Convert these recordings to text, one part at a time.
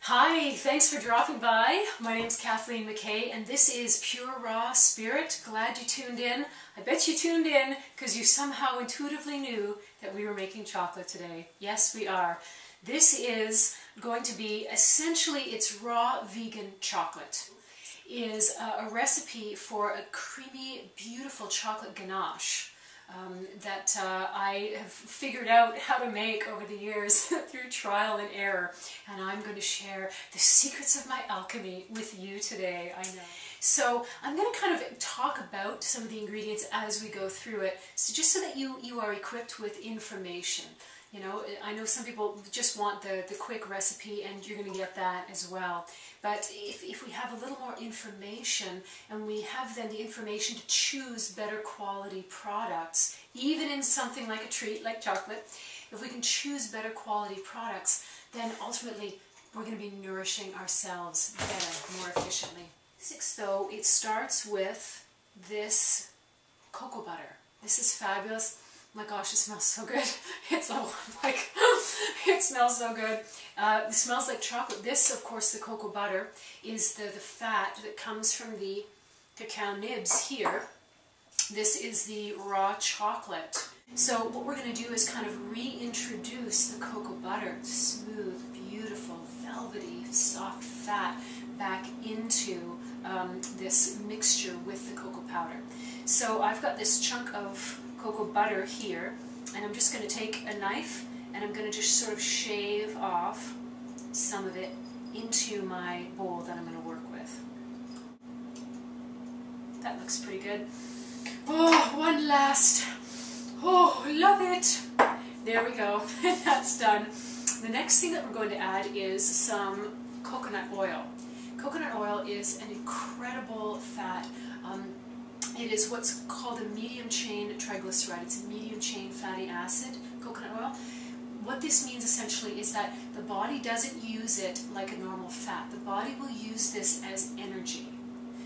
Hi, thanks for dropping by. My name's Kathleen McKay and this is Pure Raw Spirit. Glad you tuned in. I bet you tuned in because you somehow intuitively knew that we were making chocolate today. Yes, we are. This is going to be essentially, it's raw vegan chocolate. It is a recipe for a creamy, beautiful chocolate ganache. That I have figured out how to make over the years through trial and error, and I'm going to share the secrets of my alchemy with you today. I know. So I'm going to kind of talk about some of the ingredients as we go through it, so just so that you are equipped with information. You know, I know some people just want the quick recipe, and you're going to get that as well. But if we have a little more information, and we have then the information to choose better quality products, even in something like a treat like chocolate, if we can choose better quality products, then ultimately we're going to be nourishing ourselves better, more efficiently. Basics though, it starts with this cocoa butter. This is fabulous. Oh my gosh, it smells so good. It's all like, it smells so good. It smells like chocolate. This, of course, the cocoa butter, is the fat that comes from the cacao nibs here. This is the raw chocolate. So what we're going to do is kind of reintroduce the cocoa butter, smooth, beautiful, velvety, soft fat, back into this mixture with the cocoa powder. So I've got this chunk of cocoa butter here, and I'm just going to take a knife and I'm going to just sort of shave off some of it into my bowl that I'm going to work with. That looks pretty good. Oh, one last. Oh, love it. There we go. That's done. The next thing that we're going to add is some coconut oil. Coconut oil is an incredible fat. It is what's called a medium chain triglyceride. It's a medium chain fatty acid, coconut oil. What this means essentially is that the body doesn't use it like a normal fat. The body will use this as energy.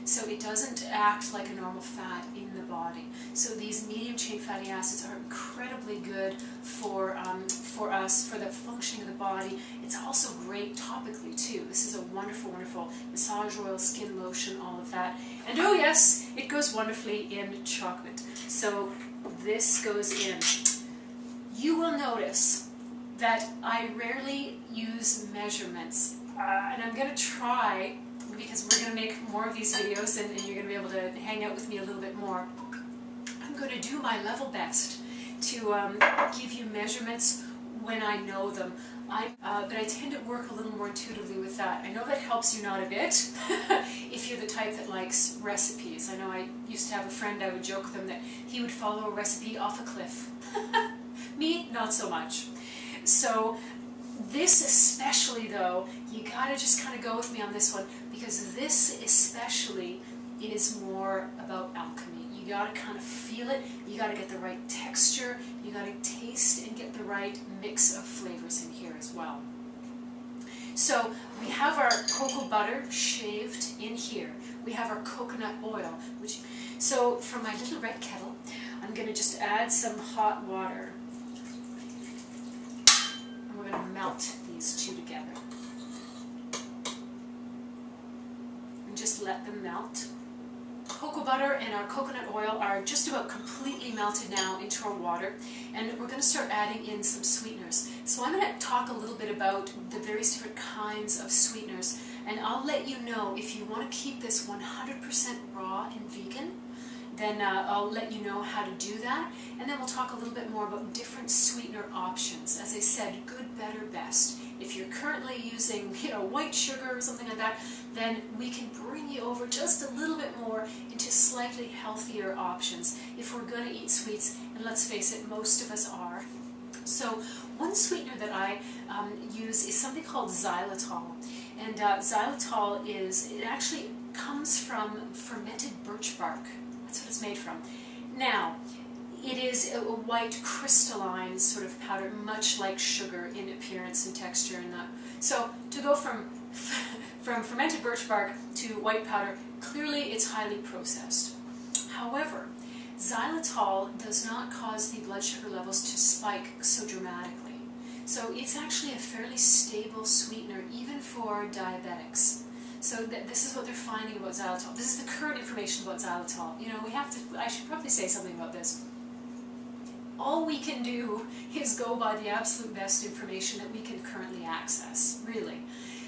So it doesn't act like a normal fat in the body. So these medium chain fatty acids are incredibly good for us, for the functioning of the body. It's also great topically too. This is a wonderful, wonderful massage oil, skin lotion, all of that. And oh yes, it goes wonderfully in chocolate. So this goes in. You will notice that I rarely use measurements, and I'm going to try, because we're going to make more of these videos and you're going to be able to hang out with me a little bit more. I'm going to do my level best to give you measurements when I know them. But I tend to work a little more intuitively with that. I know that helps you not a bit if you're the type that likes recipes. I know I used to have a friend, I would joke with him that he would follow a recipe off a cliff. Me, not so much. So this especially though, you gotta just kind of go with me on this one, because this especially is more about alchemy. You gotta kind of feel it, you gotta get the right texture, you gotta taste and get the right mix of flavors in here as well. So we have our cocoa butter shaved in here. We have our coconut oil, so from my little red kettle, I'm gonna just add some hot water. We're going to melt these two together and just let them melt. Cocoa butter and our coconut oil are just about completely melted now into our water, and we're going to start adding in some sweeteners. So I'm going to talk a little bit about the various different kinds of sweeteners, and I'll let you know if you want to keep this 100% raw and vegan, then I'll let you know how to do that, and then we'll talk a little bit more about different sweetener options. As I said, good, better, best. If you're currently using, white sugar or something like that, then we can bring you over just a little bit more into slightly healthier options if we're going to eat sweets, and let's face it, most of us are. So one sweetener that I use is something called xylitol, and xylitol it actually comes from fermented birch bark. That's what it's made from. Now, it is a white crystalline sort of powder, much like sugar in appearance and texture. And so to go from fermented birch bark to white powder, clearly it's highly processed. However, xylitol does not cause the blood sugar levels to spike so dramatically. So it's actually a fairly stable sweetener even for diabetics. So this is what they're finding about xylitol. This is the current information about xylitol. You know, I should probably say something about this. All we can do is go by the absolute best information that we can currently access, really.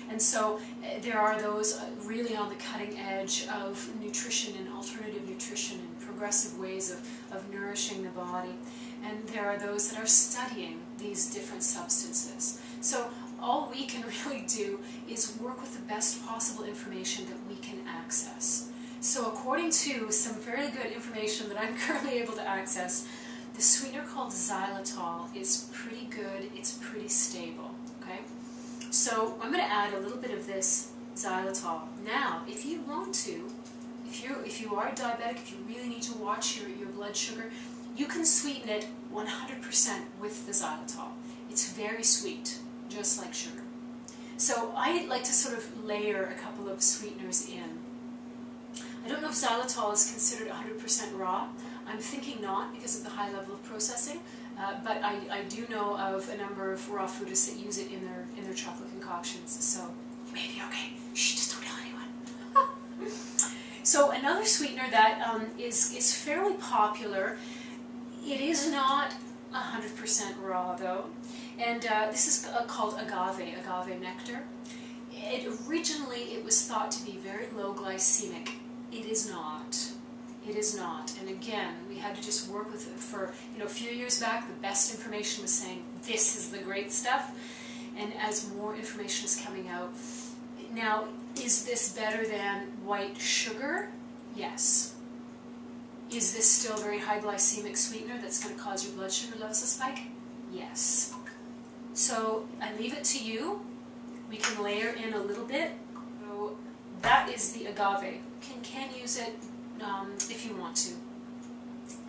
And so there are those really on the cutting edge of nutrition and alternative nutrition and progressive ways of nourishing the body. And there are those that are studying these different substances. So all we can really do is work with the best possible information that we can access. So according to some fairly good information that I'm currently able to access, the sweetener called xylitol is pretty good, it's pretty stable, okay? So I'm going to add a little bit of this xylitol. Now, if you want to, if you are diabetic, if you really need to watch your blood sugar, you can sweeten it 100% with the xylitol. It's very sweet, just like sugar. So I like to sort of layer a couple of sweeteners in. I don't know if xylitol is considered 100% raw. I'm thinking not because of the high level of processing, but I do know of a number of raw foodists that use it in their chocolate concoctions. So maybe okay. Shh, just don't tell anyone. So another sweetener that is fairly popular. It is not 100% raw though, and this is called agave nectar. Originally it was thought to be very low glycemic. It is not. It is not. And again, we had to just work with it for, a few years back, the best information was saying this is the great stuff. And as more information is coming out, now, is this better than white sugar? Yes. Is this still a very high glycemic sweetener that's going to cause your blood sugar levels to spike? Yes. So I leave it to you. We can layer in a little bit. So that is the agave. You can use it if you want to.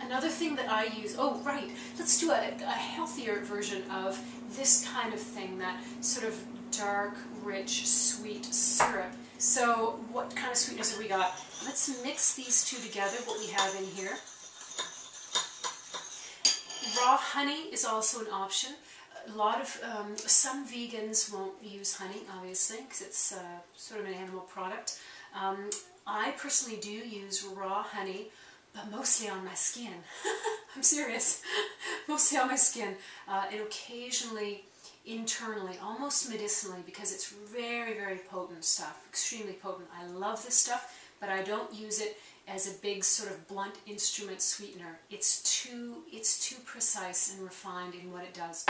Another thing that I use, oh right, let's do a healthier version of this kind of thing, that sort of dark, rich, sweet syrup. So what kind of sweeteners have we got? Let's mix these two together, what we have in here. Raw honey is also an option. A lot of, some vegans won't use honey, obviously, because it's sort of an animal product. I personally do use raw honey, but mostly on my skin. I'm serious. Mostly on my skin. And occasionally internally, almost medicinally, because it's very, very potent stuff. Extremely potent. I love this stuff, but I don't use it as a big sort of blunt instrument sweetener. It's too precise and refined in what it does.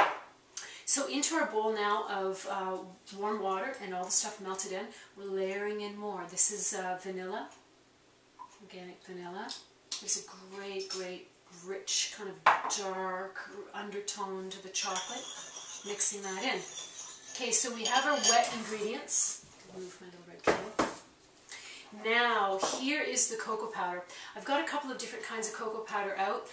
So into our bowl now of warm water and all the stuff melted in, we're layering in more. This is vanilla, organic vanilla. There's a great, great, rich, kind of dark undertone to the chocolate. Mixing that in. Okay, so we have our wet ingredients. Move my little red candle. Now, here is the cocoa powder. I've got a couple of different kinds of cocoa powder out.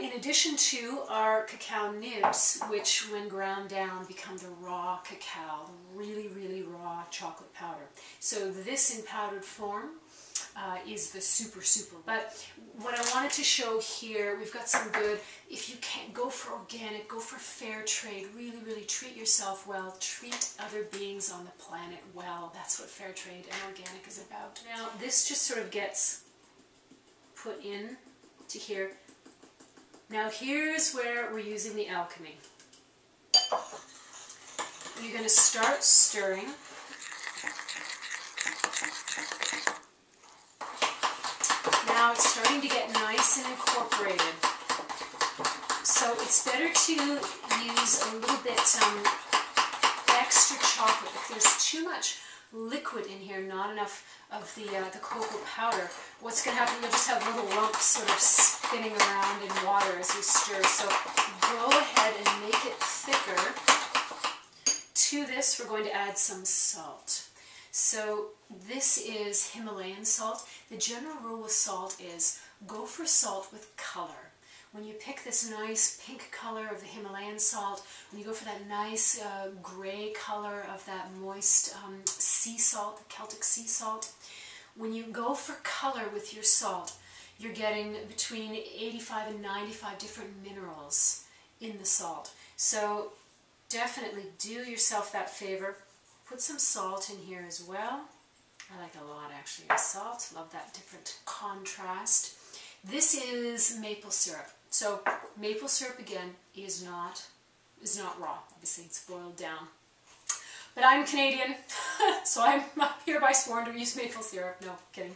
In addition to our cacao nibs, which when ground down become the raw cacao, the really, really raw chocolate powder. So this in powdered form is the super. But what I wanted to show here, we've got some good, if you can't go for organic, go for fair trade, really, really treat yourself well, treat other beings on the planet well. That's what fair trade and organic is about. Now this just sort of gets put in to here. Now here's where we're using the alchemy. You're going to start stirring. Now it's starting to get nice and incorporated. So it's better to use a little bit extra chocolate. If there's too much liquid in here, not enough of the cocoa powder, what's going to happen, you'll just have little lumps sort of spinning around in water as you stir. So go ahead and make it thicker. To this we're going to add some salt. So this is Himalayan salt. The general rule with salt is go for salt with color. When you pick this nice pink color of the Himalayan salt, when you go for that nice gray color of that moist sea salt, the Celtic sea salt, when you go for color with your salt, you're getting between 85 and 95 different minerals in the salt. So definitely do yourself that favor. Put some salt in here as well. I like a lot actually of salt. Love that different contrast. This is maple syrup. So maple syrup again is not raw. Obviously it's boiled down. But I'm Canadian, so I'm hereby sworn to use maple syrup. No, kidding.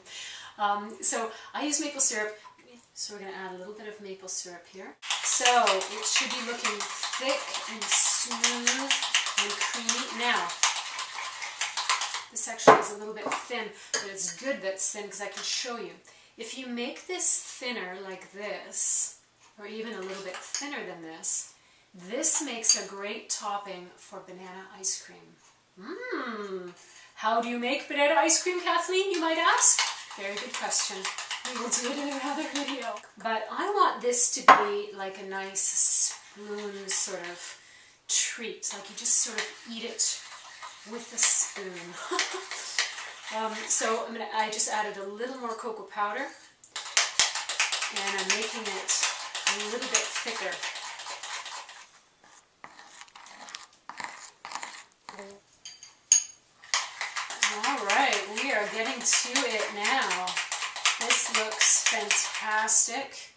So I use maple syrup. So we're going to add a little bit of maple syrup here. So it should be looking thick and smooth and creamy. Now, this actually is a little bit thin, but it's good that it's thin because I can show you. If you make this thinner like this, or even a little bit thinner than this, this makes a great topping for banana ice cream. How do you make banana ice cream, Kathleen, you might ask? Very good question. We will do it in another video. But I want this to be like a nice spoon sort of treat, like you just sort of eat it with a spoon. So I just added a little more cocoa powder, and I'm making it a little bit thicker. Alright, we are getting to it now. This looks fantastic.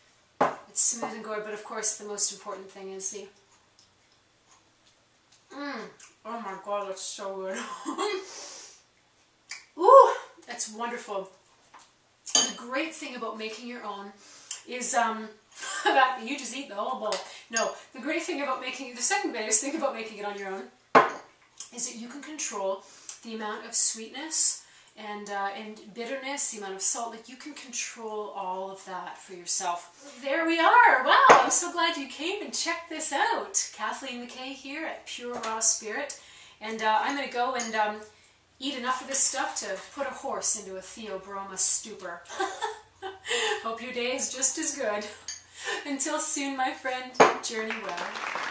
It's smooth and gory, but of course the most important thing is the... Oh my god, that's so good. Ooh, that's wonderful. The great thing about making your own is that you just eat the whole bowl. No, the great thing about making, the second biggest thing about making it on your own is that you can control the amount of sweetness and bitterness, the amount of salt. Like you can control all of that for yourself. There we are. Wow, I'm so glad you came and checked this out. Kathleen McKay here at Pure Raw Spirit, and I'm going to go and eat enough of this stuff to put a horse into a Theobroma stupor. Hope your day is just as good. Until soon, my friend. Journey well.